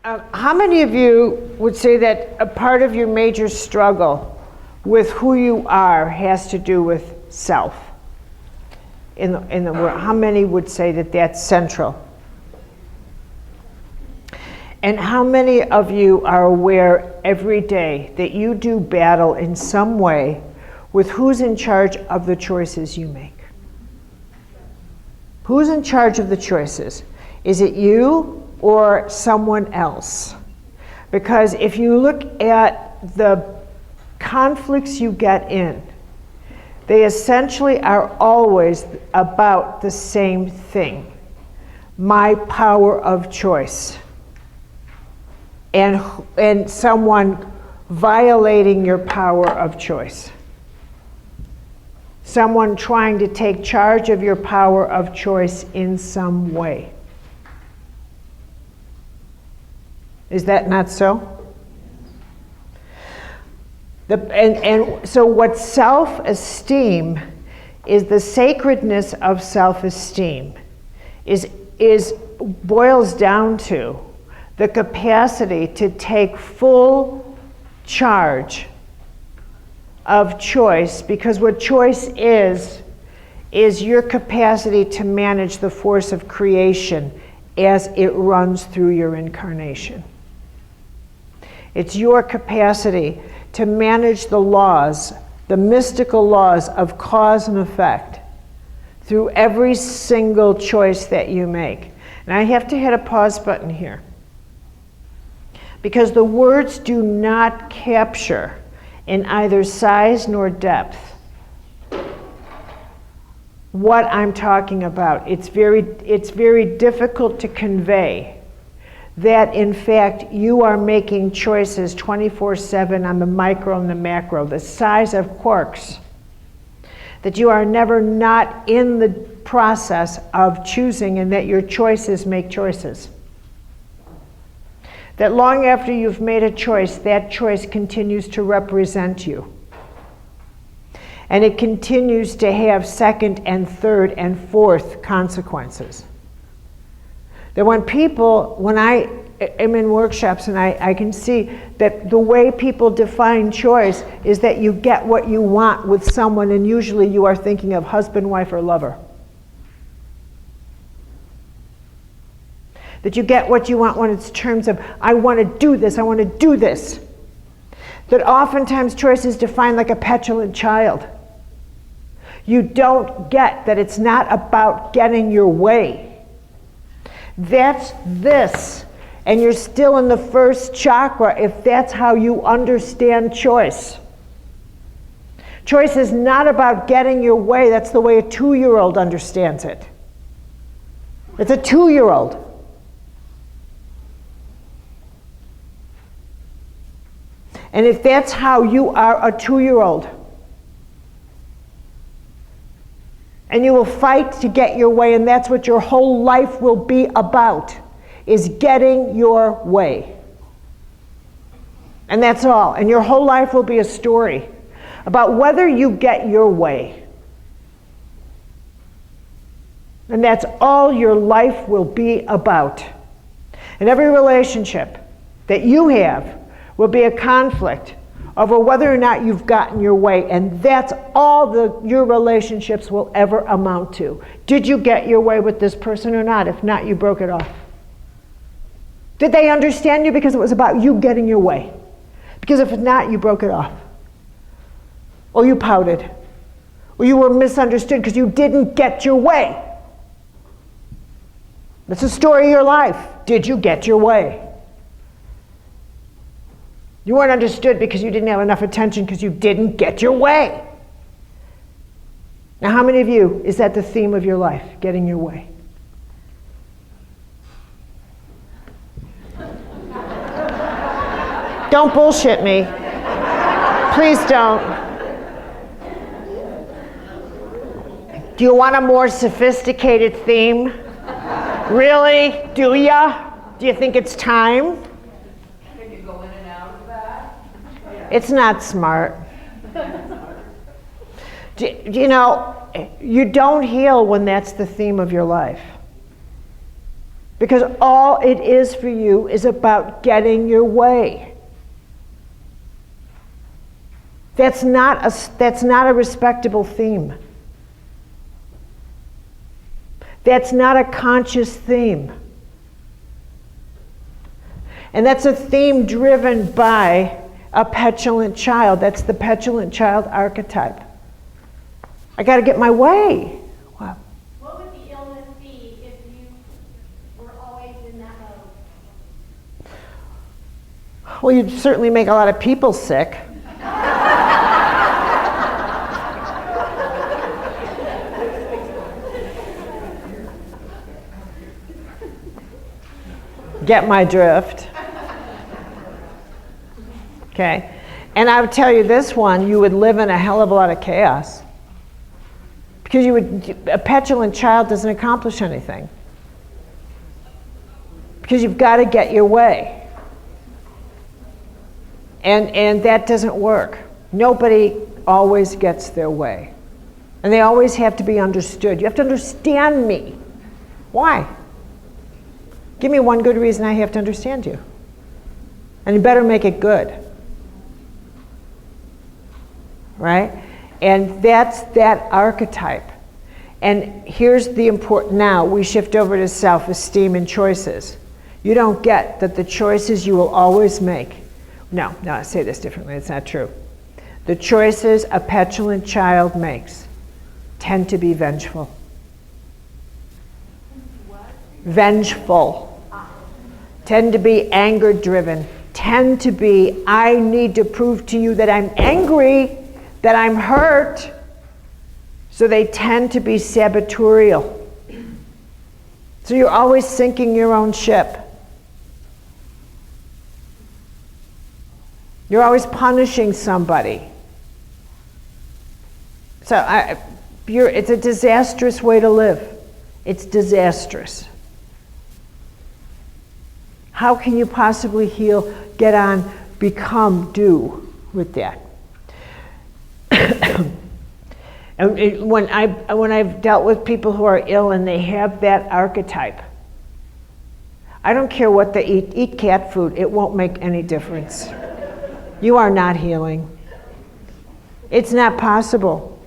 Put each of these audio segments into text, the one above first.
How many of you would say that a part of your major struggle with who you are has to do with self in the world? How many would say that that's central? And how many of you are aware every day that you do battle in some way with who's in charge of the choices you make? Who's in charge of the choices? Is it you or someone else? Because if you look at the conflicts you get in, they essentially are always about the same thing: my power of choice. And someone violating your power of choice. Someone trying to take charge of your power of choice in some way. Is that not so? And so what self-esteem is, the sacredness of self-esteem is boils down to the capacity to take full charge of choice, because what choice is your capacity to manage the force of creation as it runs through your incarnation. It's your capacity to manage the laws, the mystical laws of cause and effect through every single choice that you make. And I have to hit a pause button here, because the words do not capture in either size nor depth what I'm talking about. It's very difficult to convey that, in fact, you are making choices 24/7 on the micro and the macro, the size of quarks, that you are never not in the process of choosing, and that your choices make choices. That long after you've made a choice, that choice continues to represent you. And it continues to have second and third and fourth consequences. That when I am in workshops and I can see that the way people define choice is that you get what you want with someone, and usually you are thinking of husband, wife, or lover. That you get what you want when it's terms of, I want to do this, I want to do this. That oftentimes choice is defined like a petulant child. You don't get that it's not about getting your way. That's this. And you're still in the first chakra if that's how you understand choice. Choice is not about getting your way. That's the way a 2-year-old understands it. It's a 2-year-old. And if that's how you are a 2-year-old, and you will fight to get your way, and that's what your whole life will be about, is getting your way. And that's all. And your whole life will be a story about whether you get your way. And that's all your life will be about. And every relationship that you have will be a conflict over whether or not you've gotten your way. And that's all your relationships will ever amount to. Did you get your way with this person or not? If not, you broke it off. Did they understand you because it was about you getting your way? Because if not, you broke it off. Or you pouted. Or you were misunderstood because you didn't get your way. That's the story of your life. Did you get your way? You weren't understood because you didn't have enough attention because you didn't get your way. Now, how many of you, is that the theme of your life, getting your way? Don't bullshit me. Please don't. Do you want a more sophisticated theme? Really? Do ya? Do you think it's time? It's not smart. You know, you don't heal when that's the theme of your life. Because all it is for you is about getting your way. That's not a respectable theme. That's not a conscious theme. And that's a theme driven by a petulant child. That's the petulant child archetype. I got to get my way. Wow. What would the illness be if you were always in that mode? Well, you'd certainly make a lot of people sick. Get my drift. Okay. And I would tell you this one, you would live in a hell of a lot of chaos. Because a petulant child doesn't accomplish anything. Because you've got to get your way. And that doesn't work. Nobody always gets their way. And they always have to be understood. You have to understand me. Why? Give me one good reason I have to understand you. And you better make it good. Right? And that's that archetype. And here's the important, now we shift over to self-esteem and choices. You don't get that the choices you will always make. No, I say this differently, it's not true. The choices a petulant child makes tend to be vengeful. What? Vengeful. Tend to be anger driven. Tend to be, I need to prove to you that I'm angry, that I'm hurt. So they tend to be sabotorial. So you're always sinking your own ship. You're always punishing somebody. So it's a disastrous way to live. It's disastrous. How can you possibly heal, get on, become, do with that? And when I've dealt with people who are ill and they have that archetype, I don't care what they eat cat food, it won't make any difference. You are not healing. It's not possible.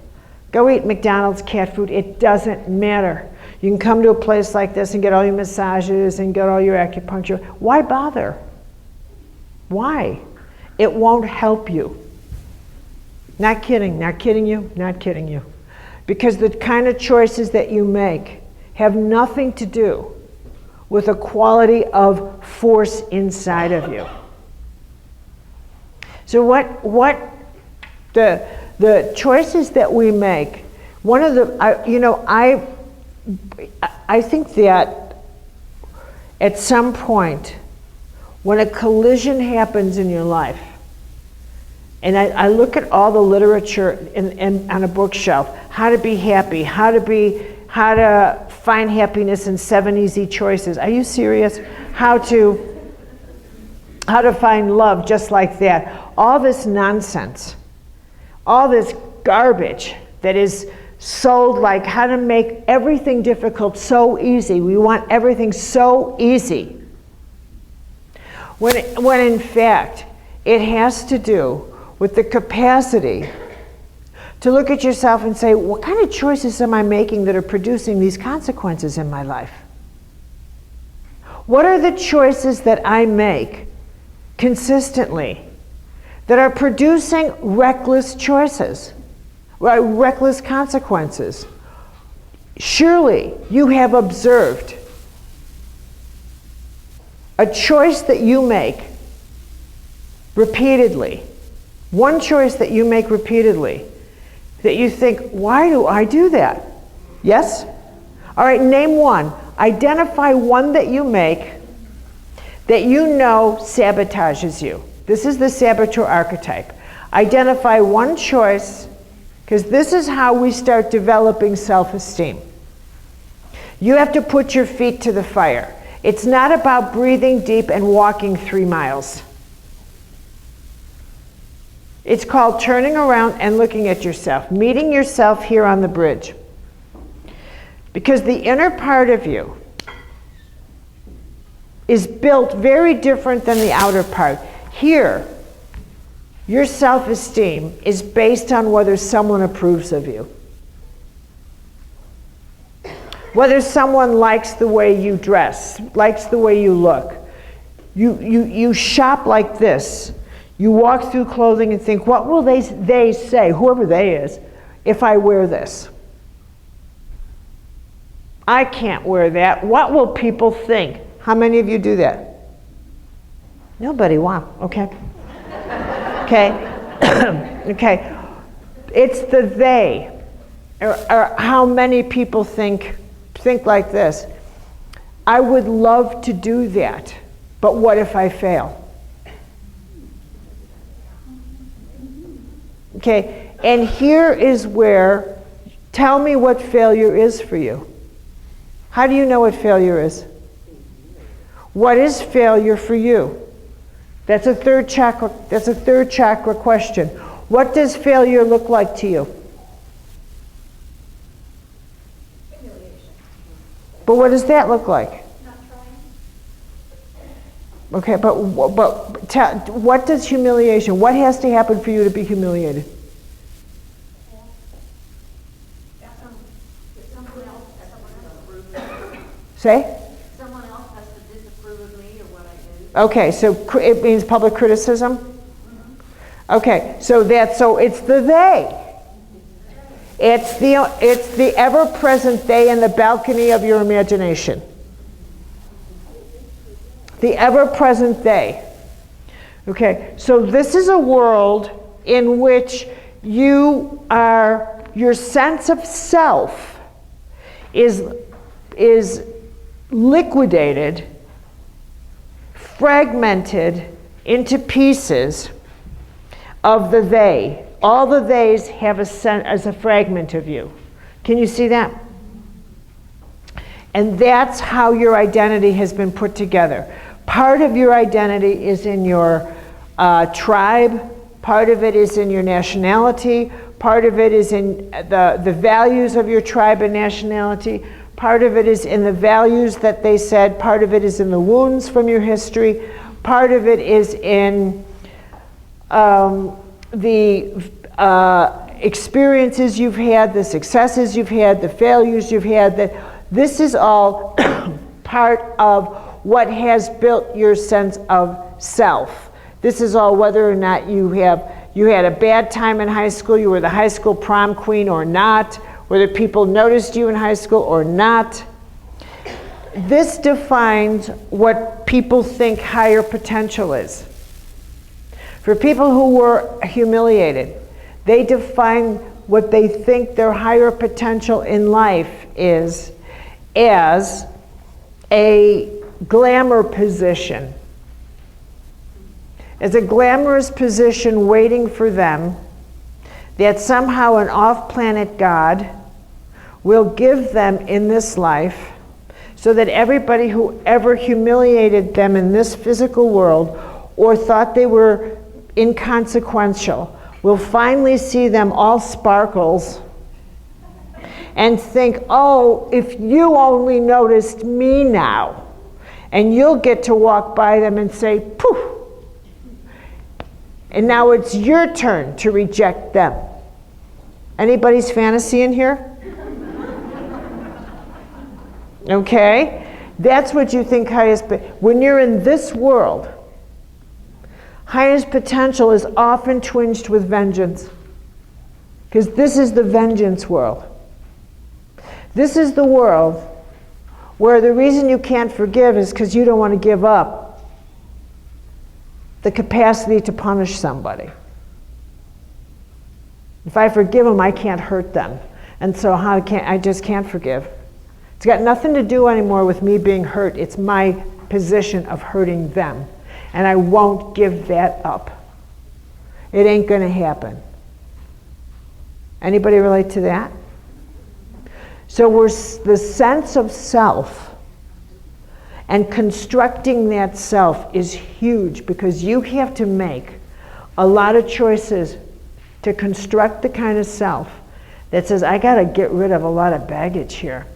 Go eat McDonald's cat food, it doesn't matter. You can come to a place like this and get all your massages and get all your acupuncture. Why bother? Why? It won't help you. Not kidding, not kidding you, not kidding you. Because the kind of choices that you make have nothing to do with a quality of force inside of you. So what the choices that we make, one of the, I think that at some point, when a collision happens in your life, and I look at all the literature on a bookshelf, how to be happy, how to find happiness in 7 easy choices. Are you serious? How to find love just like that. All this nonsense, all this garbage that is sold like how to make everything difficult so easy. We want everything so easy. When in fact, it has to do with the capacity to look at yourself and say, what kind of choices am I making that are producing these consequences in my life? What are the choices that I make consistently that are producing reckless choices, reckless consequences? Surely you have observed a choice that you make repeatedly, one choice that you make repeatedly, that you think, why do I do that? Yes? All right, name one. Identify one that you make that you know sabotages you. This is the saboteur archetype. Identify one choice, because this is how we start developing self-esteem. You have to put your feet to the fire. It's not about breathing deep and walking 3 miles. It's called turning around and looking at yourself, meeting yourself here on the bridge. Because the inner part of you is built very different than the outer part. Here, your self-esteem is based on whether someone approves of you. Whether someone likes the way you dress, likes the way you look. You shop like this. You walk through clothing and think, what will they say, whoever they is, if I wear this? I can't wear that. What will people think? How many of you do that? Nobody. Wow. Okay. Okay. Okay. It's the they, or how many people think like this. I would love to do that, but what if I fail? Okay, and here is where, tell me what failure is for you. How do you know what failure is? What is failure for you? That's a third chakra question. What does failure look like to you? But what does that look like? Okay, but what does humiliation, what has to happen for you to be humiliated? Say? Someone else has to disapprove of me or what I do. Okay, so it means public criticism? Mm-hmm. Okay, so it's the they. It's the ever-present they in the balcony of your imagination. The ever-present they. Okay, so this is a world in which your sense of self is liquidated, fragmented into pieces of the they. All the theys have as a fragment of you. Can you see that? And that's how your identity has been put together. Part of your identity is in your tribe, part of it is in your nationality, part of it is in the values of your tribe and nationality, part of it is in the values that they said, part of it is in the wounds from your history, part of it is in the experiences you've had, the successes you've had, the failures you've had. This is all part of what has built your sense of self. This is all whether or not you had a bad time in high school, you were the high school prom queen or not, whether people noticed you in high school or not. This defines what people think higher potential is. For people who were humiliated, they define what they think their higher potential in life is as a glamour position. As a glamorous position waiting for them that somehow an off-planet God will give them in this life so that everybody who ever humiliated them in this physical world or thought they were inconsequential will finally see them all sparkles and think, oh, if you only noticed me now. And you'll get to walk by them and say, poof. And now it's your turn to reject them. Anybody's fantasy in here? Okay? That's what you think highest, when you're in this world, highest potential is often twinged with vengeance. Because this is the vengeance world. This is the world where the reason you can't forgive is because you don't want to give up the capacity to punish somebody. If I forgive them, I can't hurt them. And so I just can't forgive. It's got nothing to do anymore with me being hurt. It's my position of hurting them. And I won't give that up. It ain't going to happen. Anybody relate to that? So the sense of self and constructing that self is huge because you have to make a lot of choices to construct the kind of self that says, I got to get rid of a lot of baggage here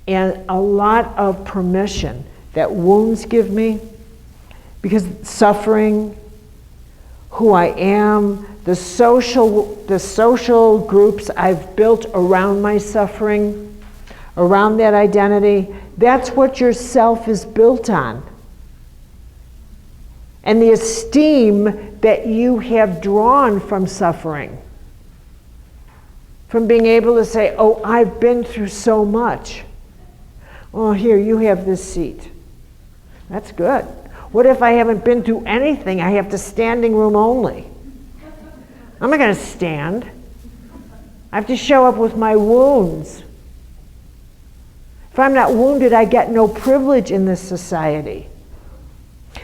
and a lot of permission that wounds give me, because suffering, who I am, the social groups I've built around my suffering, around that identity, that's what your self is built on. And the esteem that you have drawn from suffering. From being able to say, oh, I've been through so much. Oh, here, you have this seat. That's good. What if I haven't been through anything? I have to standing room only. I'm not going to stand. I have to show up with my wounds. If I'm not wounded, I get no privilege in this society.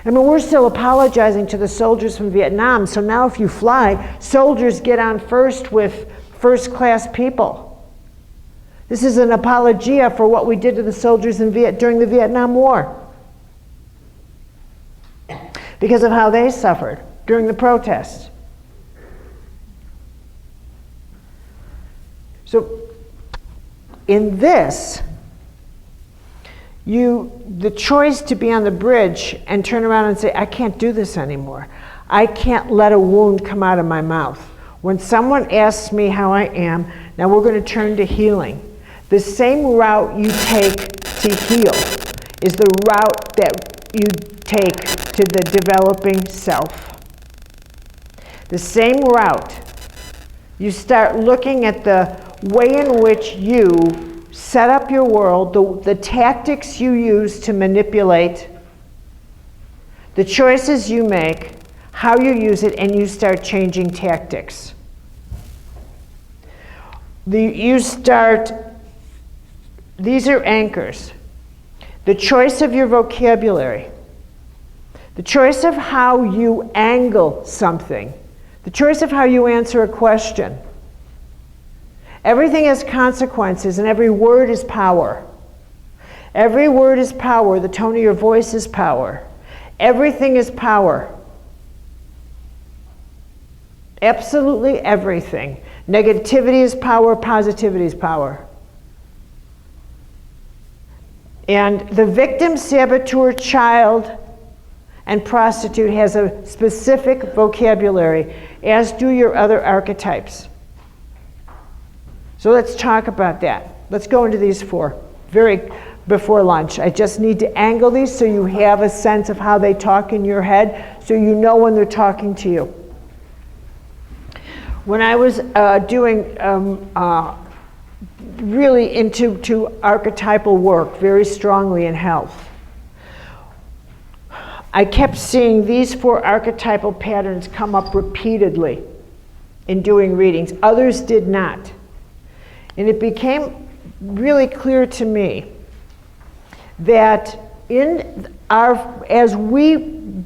I mean, we're still apologizing to the soldiers from Vietnam, so now if you fly, soldiers get on first with first-class people. This is an apologia for what we did to the soldiers during the Vietnam War, because of how they suffered during the protests. So, in this, the choice to be on the bridge and turn around and say, I can't do this anymore. I can't let a wound come out of my mouth. When someone asks me how I am, now we're going to turn to healing. The same route you take to heal is the route that you take to the developing self. The same route. You start looking at the way in which you set up your world, the tactics you use to manipulate, the choices you make, how you use it, and you start changing tactics. These are anchors. The choice of your vocabulary, the choice of how you angle something, the choice of how you answer a question. Everything has consequences, and every word is power. Every word is power. The tone of your voice is power. Everything is power. Absolutely everything. Negativity is power. Positivity is power. And the victim, saboteur, child, and prostitute has a specific vocabulary, as do your other archetypes. So let's talk about that. Let's go into these four before lunch. I just need to angle these so you have a sense of how they talk in your head, so you know when they're talking to you. When I was doing really into archetypal work very strongly in health, I kept seeing these four archetypal patterns come up repeatedly in doing readings. Others did not. And it became really clear to me that as we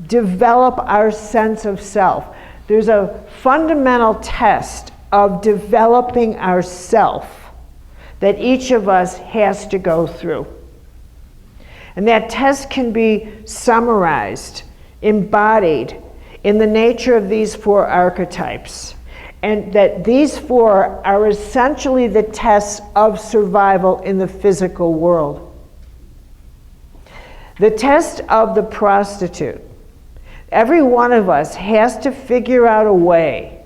develop our sense of self, there's a fundamental test of developing our self that each of us has to go through. And that test can be summarized, embodied in the nature of these four archetypes. And that these four are essentially the tests of survival in the physical world. The test of the prostitute. Every one of us has to figure out a way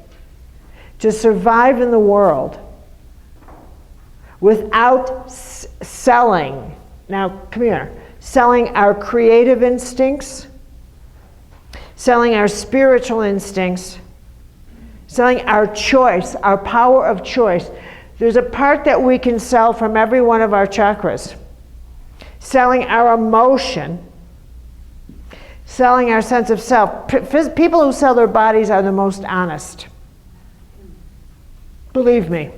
to survive in the world without selling, now come here, selling our creative instincts, selling our spiritual instincts, selling our choice, our power of choice. There's a part that we can sell from every one of our chakras. Selling our emotion, selling our sense of self. People who sell their bodies are the most honest. Believe me.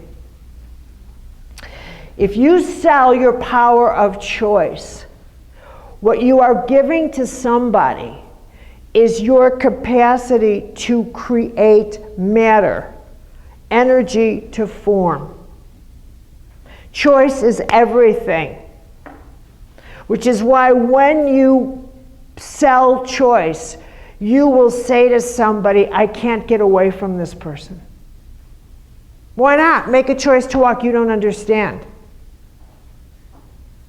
If you sell your power of choice, what you are giving to somebody is your capacity to create matter, energy to form. Choice is everything, which is why when you sell choice, you will say to somebody, I can't get away from this person. Why not? Make a choice to walk. You don't understand.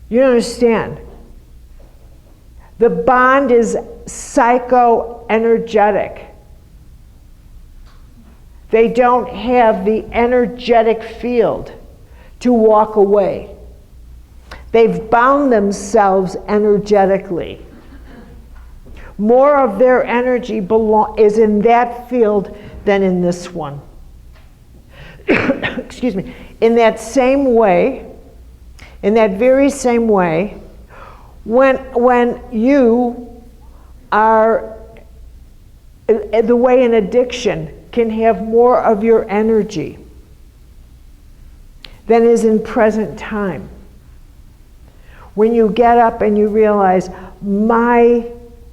You don't understand. The bond is psycho-energetic. They don't have the energetic field to walk away. They've bound themselves energetically. More of their energy is in that field than in this one. Excuse me. In that same way, in that very same way, when you are, the way an addiction can have more of your energy than is in present time. When you get up and you realize,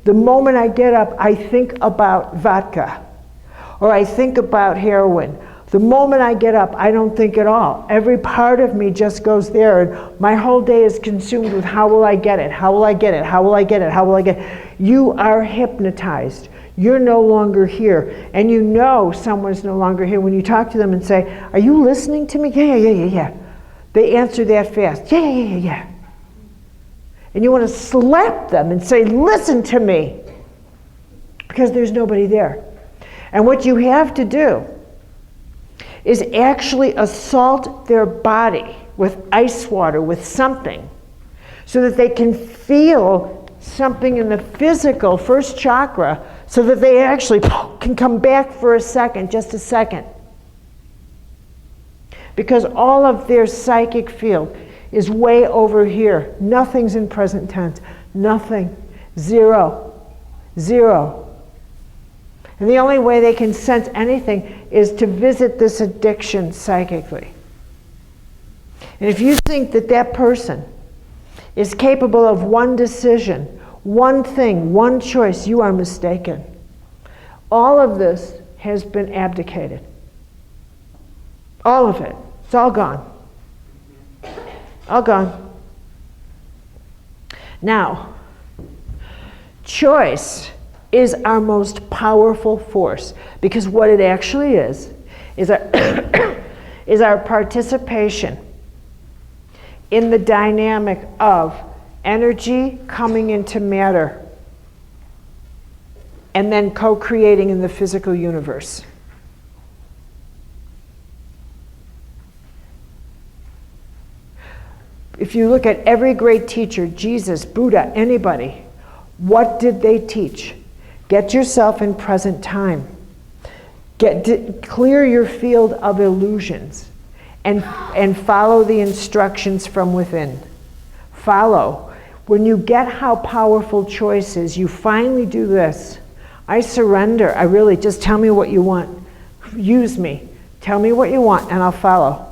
the moment I get up, I think about vodka, or I think about heroin. The moment I get up, I don't think at all. Every part of me just goes there, and my whole day is consumed with how will I get it, how will I get it, how will I get it, how will I get it. You are hypnotized. You're no longer here. And you know someone's no longer here when you talk to them and say, are you listening to me? Yeah. They answer that fast. Yeah. And you want to slap them and say, listen to me, because there's nobody there. And what you have to do is actually assault their body with ice water, with something, so that they can feel something in the physical first chakra, so that they actually can come back for a second, just a second. Because all of their psychic field is way over here. Nothing's in present tense. Nothing. Zero. And the only way they can sense anything is to visit this addiction psychically. And if you think that that person is capable of one decision, one thing, one choice, you are mistaken. All of this has been abdicated. All of it. It's all gone. All gone. Now, choice is our most powerful force, because what it actually is our, is our participation in the dynamic of energy coming into matter and then co-creating in the physical universe. If you look at every great teacher, Jesus, Buddha, anybody, what did they teach? Get yourself in present time. Clear your field of illusions and follow the instructions from within. Follow. When you get how powerful choice is, you finally do this. I surrender. I really, just tell me what you want. Use me. Tell me what you want and I'll follow.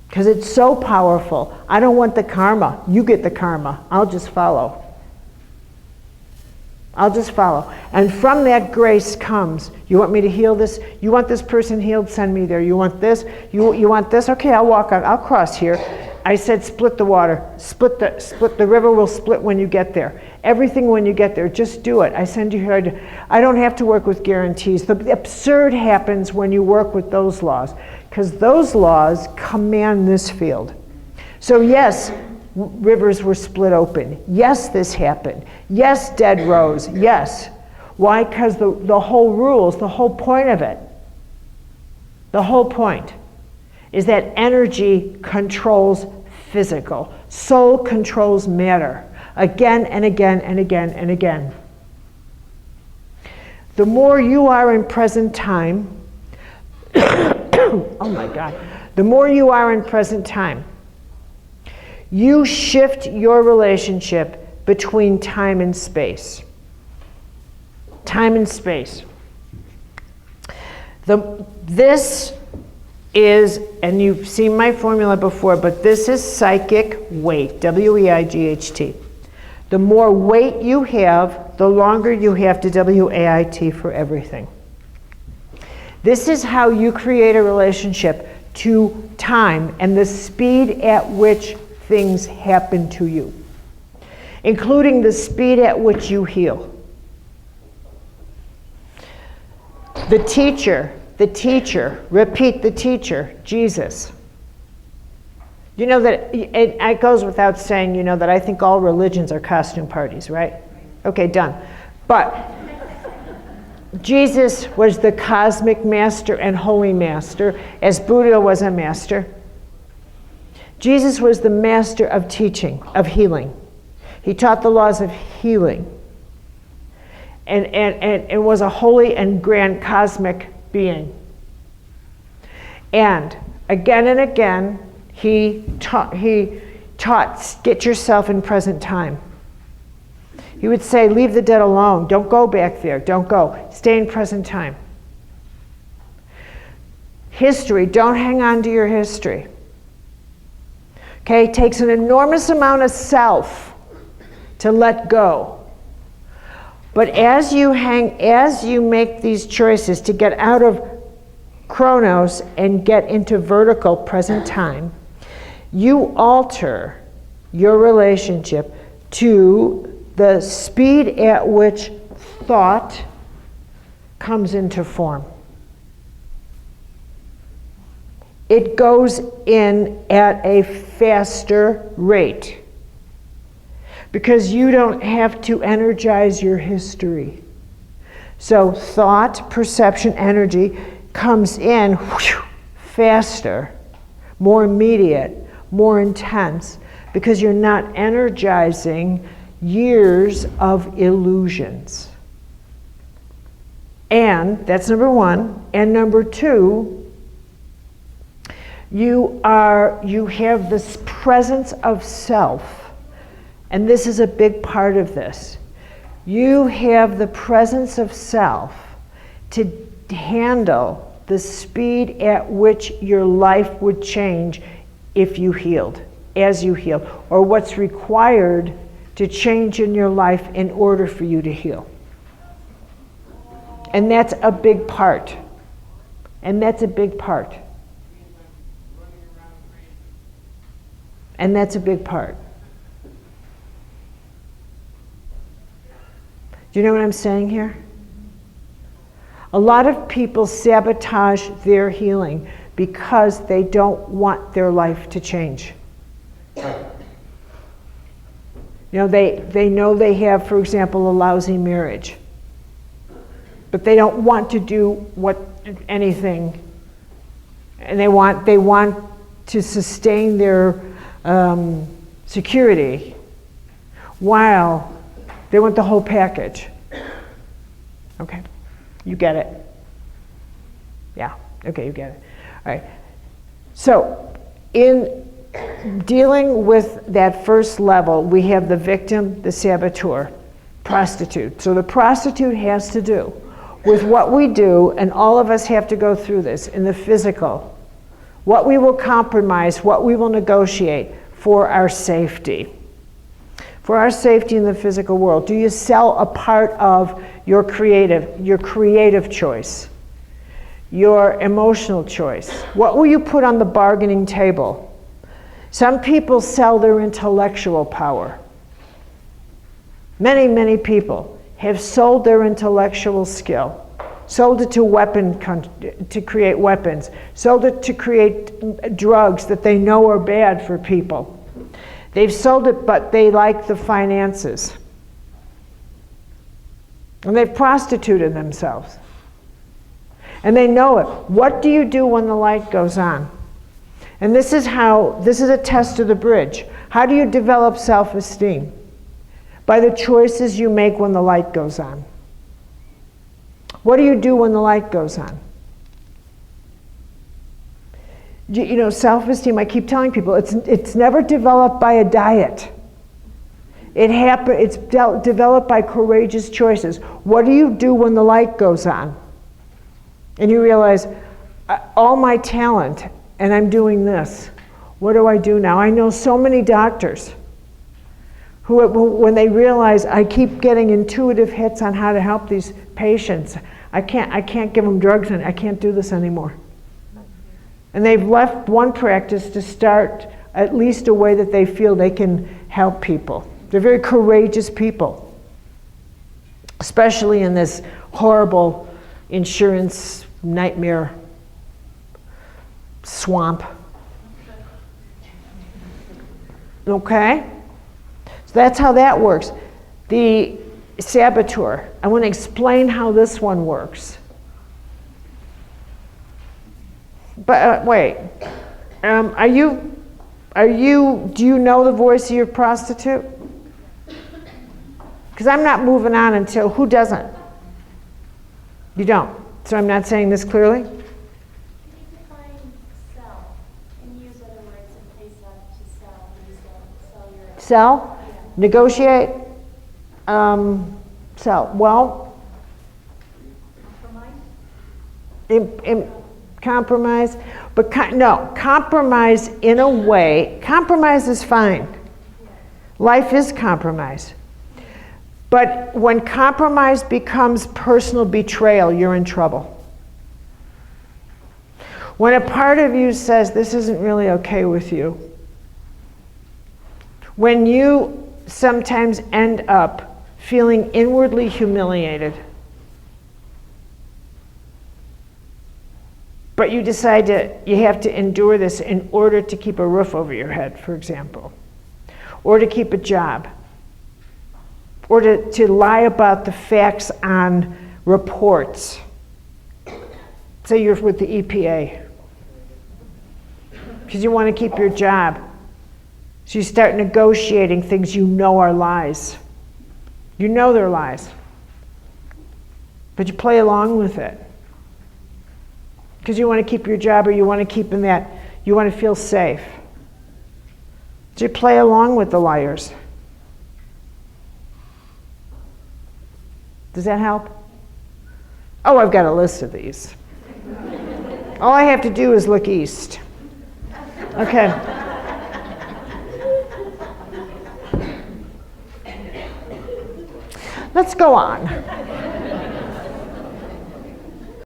Because it's so powerful. I don't want the karma. You get the karma. I'll just follow. I'll just follow. And from that grace comes, you want me to heal this? You want this person healed? Send me there. You want this? You want this? Okay, I'll walk out. I'll cross here. I said split the water. Split the river will split when you get there. Everything when you get there. Just do it. I send you here. I don't have to work with guarantees. The absurd happens when you work with those laws, because those laws command this field. So yes, rivers were split open. Yes, this happened. Yes, dead rose. Yes. Why? Because the whole rules, the whole point of it, the whole point is that energy controls physical. Soul controls matter. Again and again and again and again. The more you are in present time, oh my God, the more you are in present time, you shift your relationship between time and space. Time and space. This is, and you've seen my formula before, but this is psychic weight, W-E-I-G-H-T. The more weight you have, the longer you have to W-A-I-T for everything. This is how you create a relationship to time and the speed at which things happen to you, including the speed at which you heal. The teacher, repeat the teacher, Jesus. You know that it goes without saying, you know, that I think all religions are costume parties, right? Okay, done. But Jesus was the cosmic master and holy master, as Buddha was a master. Jesus was the master of teaching, of healing. He taught the laws of healing. And was a holy and grand cosmic being. And again, he taught, get yourself in present time. He would say, leave the dead alone. Don't go back there. Don't go. Stay in present time. History, don't hang on to your history. Okay, it takes an enormous amount of self to let go. But as you make these choices to get out of chronos and get into vertical present time, you alter your relationship to the speed at which thought comes into form. It goes in at a faster rate because you don't have to energize your history. So thought, perception, energy comes in faster, more immediate, more intense, because you're not energizing years of illusions. And that's number one. And number two, you have this presence of self. And this is a big part of this. You have the presence of self to handle the speed at which your life would change if you healed, as you healed, or what's required to change in your life in order for you to heal. And that's a big part. And that's a big part. And that's a big part. Do you know what I'm saying here? A lot of people sabotage their healing because they don't want their life to change. You know, they know they have, for example, a lousy marriage, but they don't want to do anything, and they want to sustain their security while they want the whole package. Okay, you get it. Yeah, okay, you get it. All right. So, in dealing with that first level, we have the victim, the saboteur, prostitute. So the prostitute has to do with what we do, and all of us have to go through this in the physical. What we will compromise, what we will negotiate for our safety. For our safety in the physical world. Do you sell a part of your creative choice? Your emotional choice? What will you put on the bargaining table? Some people sell their intellectual power. Many, many people have sold their intellectual skill, sold it to create weapons, sold it to create drugs that they know are bad for people. They've sold it, but they like the finances. And they've prostituted themselves. And they know it. What do you do when the light goes on? And this is a test of the bridge. How do you develop self-esteem? By the choices you make when the light goes on. What do you do when the light goes on? You know, self-esteem, I keep telling people, it's never developed by a diet. It's developed by courageous choices. What do you do when the light goes on? And you realize, all my talent, and I'm doing this. What do I do now? I know so many doctors who, when they realize I keep getting intuitive hits on how to help these patients, I can't give them drugs and I can't do this anymore. And they've left one practice to start at least a way that they feel they can help people. They're very courageous people, especially in this horrible insurance nightmare swamp. Okay? So that's how that works. The saboteur. I want to explain how this one works. But wait, do you know the voice of your prostitute? Because I'm not moving on until, who doesn't? You don't. So I'm not saying this clearly? Can you define sell and use other words in place of to sell? Use sell your. Sell? Yeah. Negotiate? Sell. Well, Compromise? compromise. But no, compromise in a way, compromise is fine. Life is compromise. But when compromise becomes personal betrayal, you're in trouble. When a part of you says, this isn't really okay with you, when you sometimes end up feeling inwardly humiliated, but you decide you have to endure this in order to keep a roof over your head, for example, or to keep a job, or to lie about the facts on reports. Say you're with the EPA, because you want to keep your job. So you start negotiating things you know are lies. You know they're lies. But you play along with it. Because you want to keep your job, or you want to keep in that, you want to feel safe. So you play along with the liars. Does that help? Oh, I've got a list of these. All I have to do is look east. Okay. Let's go on.